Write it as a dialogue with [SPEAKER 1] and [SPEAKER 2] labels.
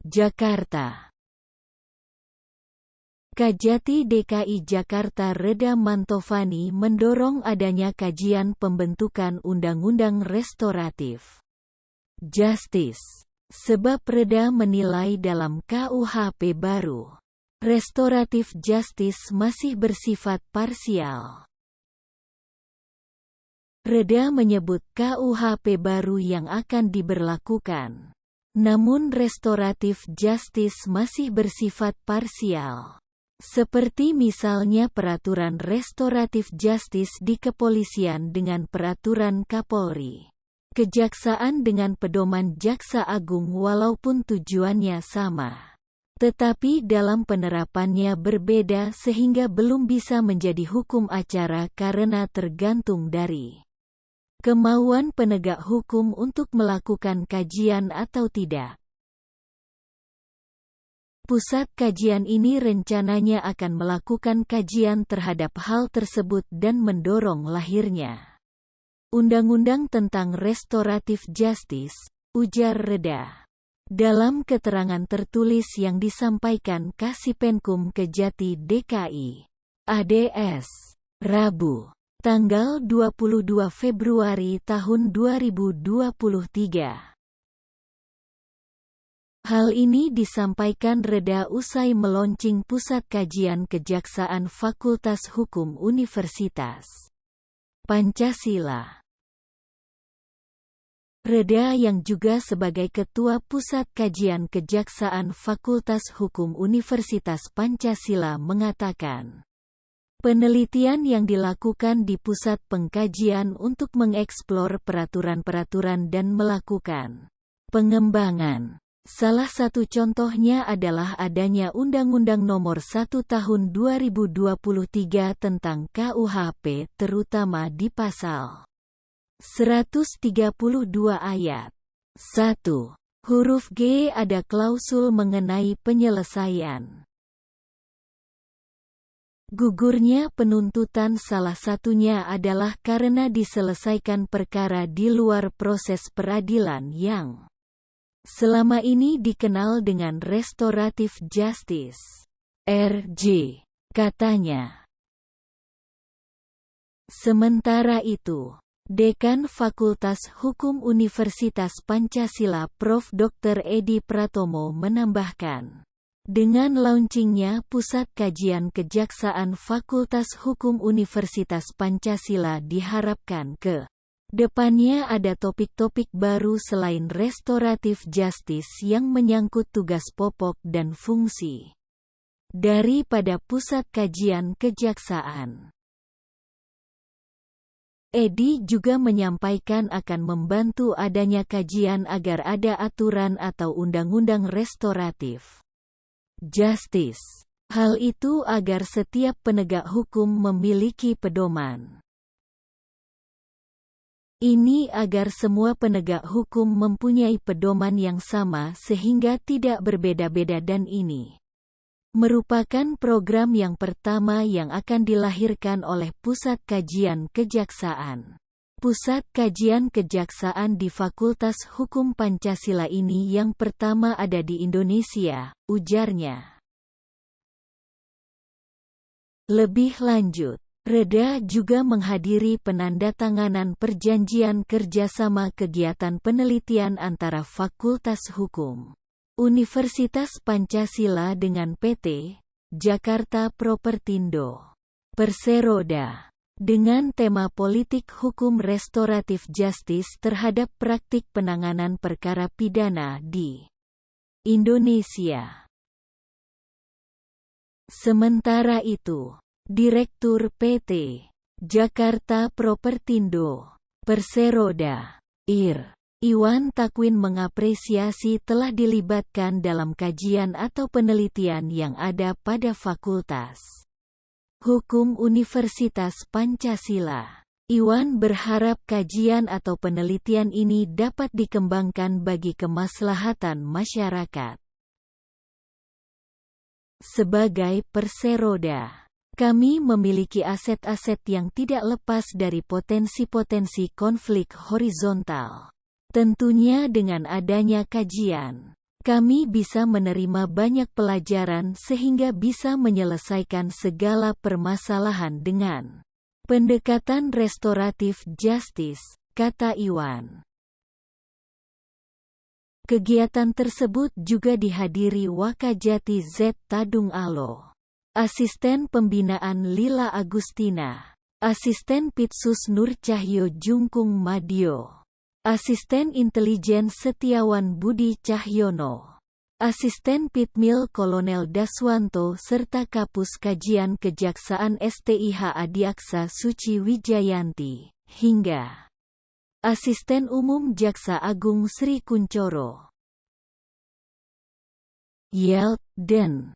[SPEAKER 1] Jakarta. Kajati DKI Jakarta Reda Mantovani mendorong adanya kajian pembentukan undang-undang restoratif justice. Sebab Reda menilai dalam KUHP baru, restoratif justice masih bersifat parsial. Reda menyebut KUHP baru yang akan diberlakukan, namun restoratif justice masih bersifat parsial. Seperti misalnya peraturan restoratif justice di kepolisian dengan peraturan Kapolri, kejaksaan dengan pedoman Jaksa Agung walaupun tujuannya sama, tetapi dalam penerapannya berbeda sehingga belum bisa menjadi hukum acara karena tergantung dari kemauan penegak hukum untuk melakukan kajian atau tidak. Pusat kajian ini rencananya akan melakukan kajian terhadap hal tersebut dan mendorong lahirnya undang-undang tentang restoratif justice, ujar Reda. Dalam keterangan tertulis yang disampaikan Kasipenkum Kejati DKI, ADS, Rabu, tanggal 22 Februari tahun 2023. Hal ini disampaikan Reda usai meluncing Pusat Kajian Kejaksaan Fakultas Hukum Universitas Pancasila. Reda yang juga sebagai Ketua Pusat Kajian Kejaksaan Fakultas Hukum Universitas Pancasila mengatakan, penelitian yang dilakukan di Pusat Pengkajian untuk mengeksplor peraturan-peraturan dan melakukan pengembangan. Salah satu contohnya adalah adanya Undang-Undang Nomor 1 Tahun 2023 tentang KUHP terutama di Pasal 132 ayat 1, huruf G ada klausul mengenai penyelesaian gugurnya penuntutan, salah satunya adalah karena diselesaikan perkara di luar proses peradilan yang selama ini dikenal dengan restoratif justice, RJ, katanya. Sementara itu, Dekan Fakultas Hukum Universitas Pancasila Prof. Dr. Edi Pratomo menambahkan, dengan launchingnya Pusat Kajian Kejaksaan Fakultas Hukum Universitas Pancasila diharapkan ke depannya ada topik-topik baru selain restoratif justice yang menyangkut tugas pokok dan fungsi daripada Pusat Kajian Kejaksaan. Edi juga menyampaikan akan membantu adanya kajian agar ada aturan atau undang-undang restoratif justice. Hal itu agar setiap penegak hukum memiliki pedoman. Ini agar semua penegak hukum mempunyai pedoman yang sama sehingga tidak berbeda-beda, dan ini merupakan program yang pertama yang akan dilahirkan oleh Pusat Kajian Kejaksaan. Pusat Kajian Kejaksaan di Fakultas Hukum Pancasila ini yang pertama ada di Indonesia, ujarnya. Lebih lanjut, Reda juga menghadiri penandatanganan perjanjian kerjasama kegiatan penelitian antara Fakultas Hukum Universitas Pancasila dengan PT Jakarta Propertindo Perseroda dengan tema politik hukum restoratif justice terhadap praktik penanganan perkara pidana di Indonesia. Sementara itu, Direktur PT Jakarta Propertindo Perseroda, Iwan Takwin mengapresiasi telah dilibatkan dalam kajian atau penelitian yang ada pada Fakultas Hukum Universitas Pancasila. Iwan berharap kajian atau penelitian ini dapat dikembangkan bagi kemaslahatan masyarakat. Sebagai Perseroda, kami memiliki aset-aset yang tidak lepas dari potensi-potensi konflik horizontal. Tentunya dengan adanya kajian, Kami bisa menerima banyak pelajaran sehingga bisa menyelesaikan segala permasalahan dengan pendekatan restoratif justice, kata Iwan. Kegiatan tersebut juga dihadiri Wakajati Z Tadung Alo, Asisten Pembinaan Lila Agustina, Asisten Pitsus Nur Cahyo Jungkung Madio, Asisten Intelijen Setiawan Budi Cahyono, Asisten Pitmil Kolonel Daswanto serta Kapus Kajian Kejaksaan STIH Adiaksa Suci Wijayanti, hingga Asisten Umum Jaksa Agung Sri Kuncoro. Yelp, Den.